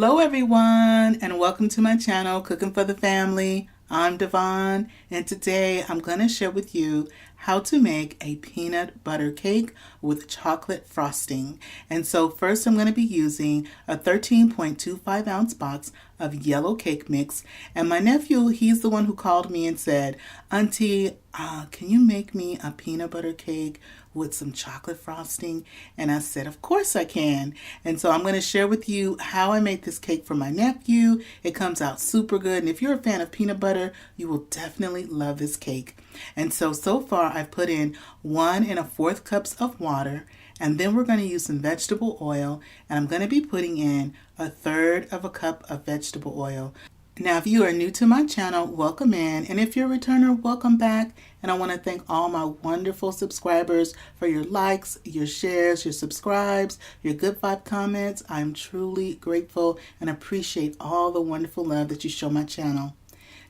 Hello everyone, and welcome to my channel, Cooking for the Family. I'm Dyvonne, and today I'm going to share with you how to make a peanut butter cake with chocolate frosting. And so first I'm going to be using a 13.25 ounce box of yellow cake mix. And my nephew, he's the one who called me and said, Auntie, can you make me a peanut butter cake with some chocolate frosting? And I said, of course I can. And so I'm going to share with you how I made this cake for my nephew. It comes out super good. And if you're a fan of peanut butter, you will definitely love this cake. And so far I've put in 1 1/4 cups of water. And then we're going to use some vegetable oil. And I'm going to be putting in 1/3 cup of vegetable oil. Now, if you are new to my channel, welcome in. And if you're a returner, welcome back. And I want to thank all my wonderful subscribers for your likes, your shares, your subscribes, your good vibe comments. I'm truly grateful and appreciate all the wonderful love that you show my channel.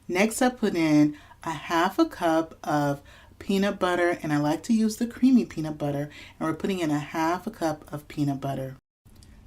Next, I put in 1/2 cup of peanut butter, and I like to use the creamy peanut butter. And we're putting in 1/2 cup of peanut butter.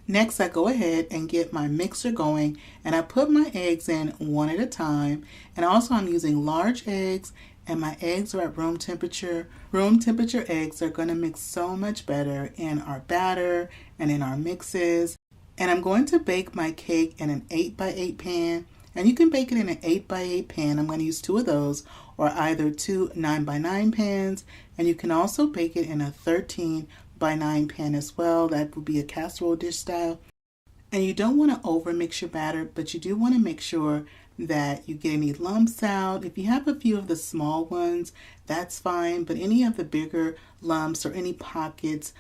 Next, I go ahead and get my mixer going, and I put my eggs in one at a time. And also I'm using large eggs, and my eggs are at room temperature. Room temperature eggs are going to mix so much better in our batter and in our mixes. And I'm going to bake my cake in an 8x8 pan. And you can bake it in an 8x8 pan. I'm going to use 2 of those, or either 2 9x9 pans. And you can also bake it in a 13x9 pan as well. That would be a casserole dish style. And you don't want to over mix your batter, but you do want to make sure that you get any lumps out. If you have a few of the small ones, that's fine, but any of the bigger lumps or any pockets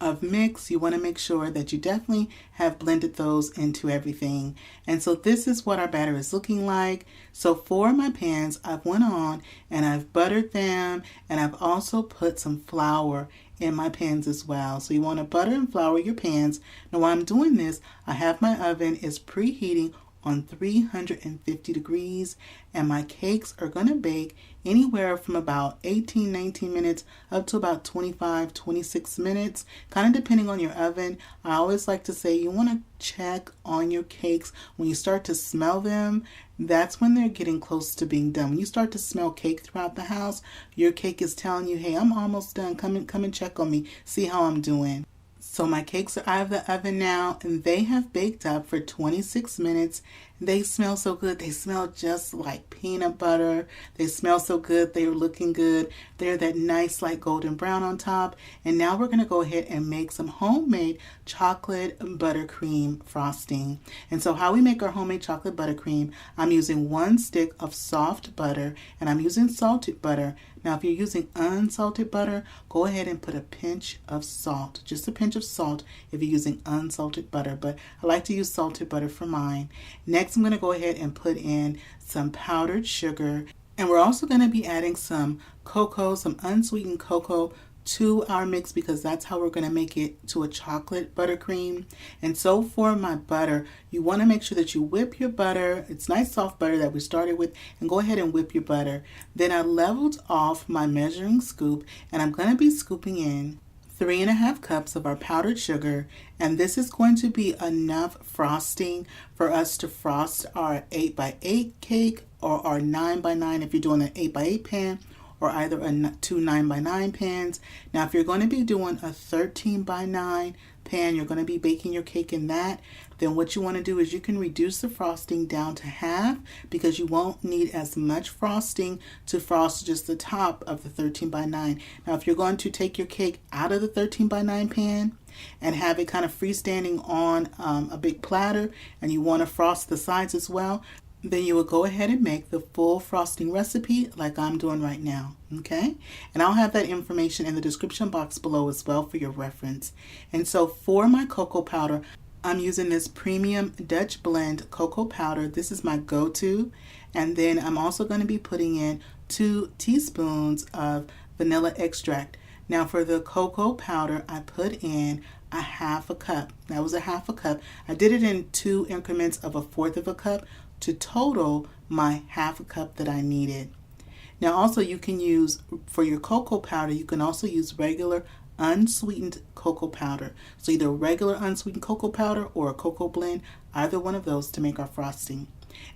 of mix, you want to make sure that you definitely have blended those into everything. And so this is what our batter is looking like. So for my pans, I've went on and I've buttered them, and I've also put some flour in my pans as well. So you want to butter and flour your pans. Now while I'm doing this, I have my oven is preheating on 350 degrees, and my cakes are going to bake anywhere from about 18-19 minutes up to about 25-26 minutes, kind of depending on your oven. I always like to say you want to check on your cakes when you start to smell them. That's when they're getting close to being done. When you start to smell cake throughout the house, your cake is telling you, hey, I'm almost done. Come and check on me, see how I'm doing. So my cakes are out of the oven now, and they have baked up for 26 minutes. They smell so good. They smell just like peanut butter. They smell so good. They're looking good. They're that nice light golden brown on top. And now we're going to go ahead and make some homemade chocolate buttercream frosting. And so how we make our homemade chocolate buttercream, I'm using 1 stick of soft butter, and I'm using salted butter. Now, if you're using unsalted butter, go ahead and put a pinch of salt, just a pinch of salt if you're using unsalted butter, but I like to use salted butter for mine. Next, I'm going to go ahead and put in some powdered sugar, and we're also going to be adding some cocoa, some unsweetened cocoa to our mix, because that's how we're going to make it to a chocolate buttercream. And so for my butter, you want to make sure that you whip your butter. It's nice soft butter that we started with, and go ahead and whip your butter. Then I leveled off my measuring scoop, and I'm going to be scooping in 3 1/2 cups of our powdered sugar, and this is going to be enough frosting for us to frost our 8x8 cake, or our 9x9 if you're doing an 8x8 pan, or either 2 9x9 pans. Now, if you're going to be doing a 13x9 pan, you're going to be baking your cake in that, then what you want to do is you can reduce the frosting down to half, because you won't need as much frosting to frost just the top of the 13x9. Now, if you're going to take your cake out of the 13x9 pan and have it kind of freestanding on a big platter, and you want to frost the sides as well, then you will go ahead and make the full frosting recipe like I'm doing right now, okay? And I'll have that information in the description box below as well for your reference. And so for my cocoa powder, I'm using this premium Dutch blend cocoa powder. This is my go-to. And then I'm also going to be putting in 2 teaspoons of vanilla extract. Now for the cocoa powder, I put in 1/2 cup. That was 1/2 cup. I did it in 2 increments of 1/4 cup to total my 1/2 cup that I needed. Now also you can use, for your cocoa powder, you can also use regular unsweetened cocoa powder. So either regular unsweetened cocoa powder or a cocoa blend, either one of those to make our frosting.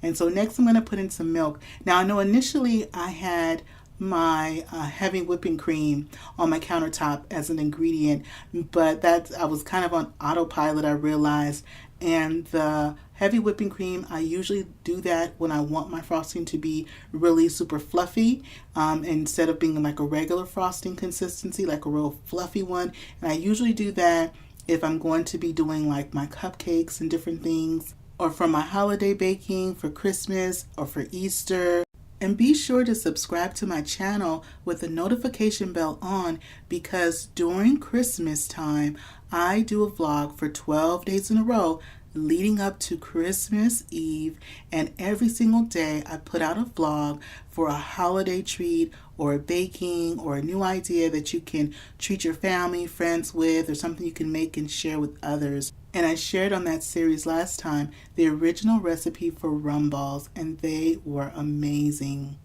And so next I'm going to put in some milk. Now I know initially I had my heavy whipping cream on my countertop as an ingredient, but that I was kind of on autopilot, I realized. And the heavy whipping cream, I usually do that when I want my frosting to be really super fluffy, instead of being like a regular frosting consistency, like a real fluffy one. And I usually do that if I'm going to be doing like my cupcakes and different things, or for my holiday baking for Christmas or for Easter. And be sure to subscribe to my channel with the notification bell on, because during Christmas time, I do a vlog for 12 days in a row leading up to Christmas Eve. And every single day I put out a vlog for a holiday treat or a baking or a new idea that you can treat your family, friends with, or something you can make and share with others. And I shared on that series last time the original recipe for rum balls, and they were amazing.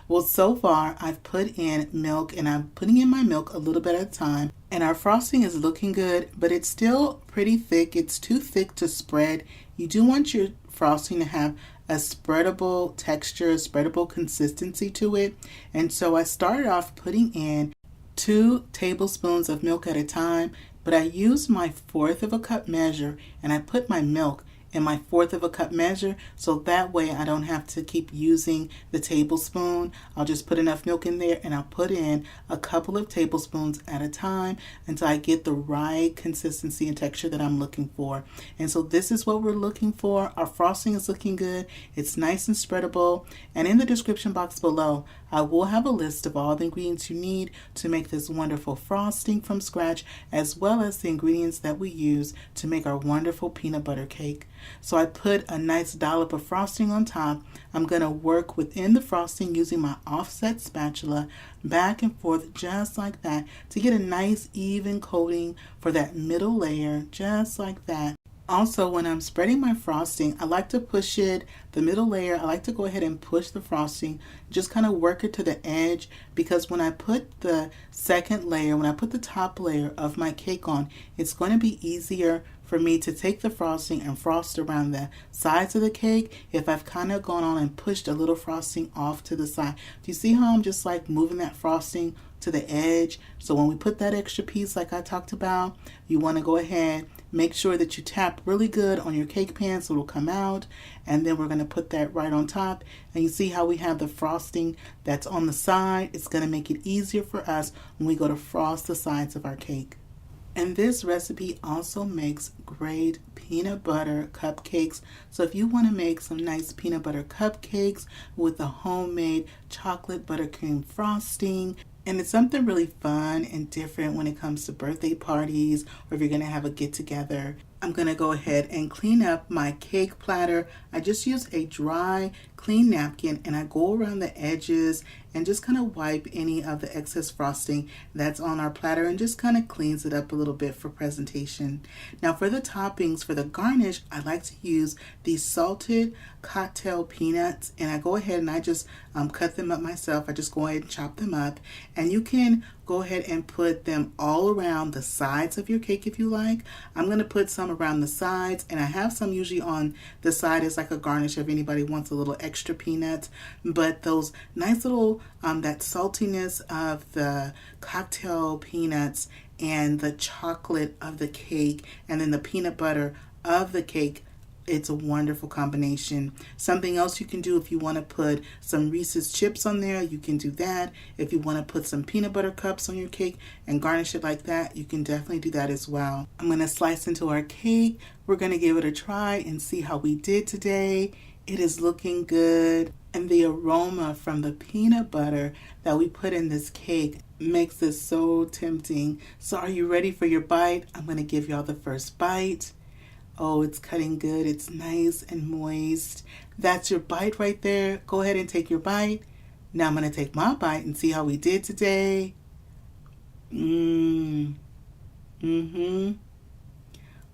Well, so far I've put in milk, and I'm putting in my milk a little bit at a time. And our frosting is looking good, but it's still pretty thick. It's too thick to spread. You do want your frosting to have a spreadable texture, a spreadable consistency to it. And so I started off putting in 2 tablespoons of milk at a time, but I used my 1/4 of a cup measure, and I put my milk in my 1/4 of a cup measure, so that way I don't have to keep using the tablespoon. I'll just put enough milk in there, and I'll put in a couple of tablespoons at a time until I get the right consistency and texture that I'm looking for. And so this is what we're looking for. Our frosting is looking good. It's nice and spreadable. And in the description box below, I will have a list of all the ingredients you need to make this wonderful frosting from scratch, as well as the ingredients that we use to make our wonderful peanut butter cake. So I put a nice dollop of frosting on top. I'm going to work within the frosting using my offset spatula back and forth just like that to get a nice even coating for that middle layer, just like that. Also, when I'm spreading my frosting, I like to push it, the middle layer, I like to go ahead and push the frosting, just kind of work it to the edge, because when I put the second layer, when I put the top layer of my cake on, it's going to be easier for me to take the frosting and frost around the sides of the cake if I've kind of gone on and pushed a little frosting off to the side. Do you see how I'm just like moving that frosting to the edge? So when we put that extra piece like I talked about, you want to go ahead, make sure that you tap really good on your cake pan so it'll come out, and then we're going to put that right on top. And you see how we have the frosting that's on the side? It's going to make it easier for us when we go to frost the sides of our cake. And this recipe also makes great peanut butter cupcakes. So if you want to make some nice peanut butter cupcakes with a homemade chocolate buttercream frosting, and it's something really fun and different when it comes to birthday parties, or if you're going to have a get-together, I'm going to go ahead and clean up my cake platter. I just use a dry, clean napkin, and I go around the edges and just kind of wipe any of the excess frosting that's on our platter, and just kind of cleans it up a little bit for presentation. Now for the toppings, for the garnish, I like to use these salted cocktail peanuts, and I go ahead and I just cut them up myself. I just go ahead and chop them up, and you can go ahead and put them all around the sides of your cake if you like. I'm going to put some around the sides, and I have some usually on the side as like a garnish if anybody wants a little extra peanuts. But those nice little, that saltiness of the cocktail peanuts and the chocolate of the cake and then the peanut butter of the cake, it's a wonderful combination. Something else you can do, if you want to put some Reese's chips on there, you can do that. If you want to put some peanut butter cups on your cake and garnish it like that, you can definitely do that as well. I'm going to slice into our cake. We're going to give it a try and see how we did today. It is looking good, and the aroma from the peanut butter that we put in this cake makes this so tempting. So are you ready for your bite? I'm going to give y'all the first bite. Oh, it's cutting good. It's nice and moist. That's your bite right there. Go ahead and take your bite. Now I'm going to take my bite and see how we did today.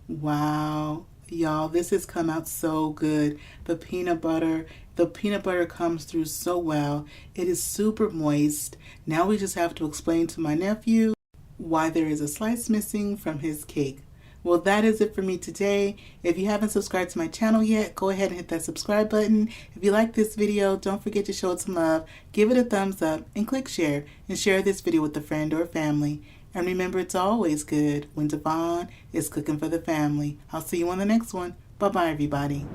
Wow. Y'all, this has come out so good. The peanut butter comes through so well. It is super moist. Now we just have to explain to my nephew why there is a slice missing from his cake. Well, that is it for me today. If you haven't subscribed to my channel yet, go ahead and hit that subscribe button. If you like this video, don't forget to show it some love, give it a thumbs up, and click share. And share this video with a friend or family. And remember, it's always good when Dyvonne is cooking for the family. I'll see you on the next one. Bye-bye, everybody.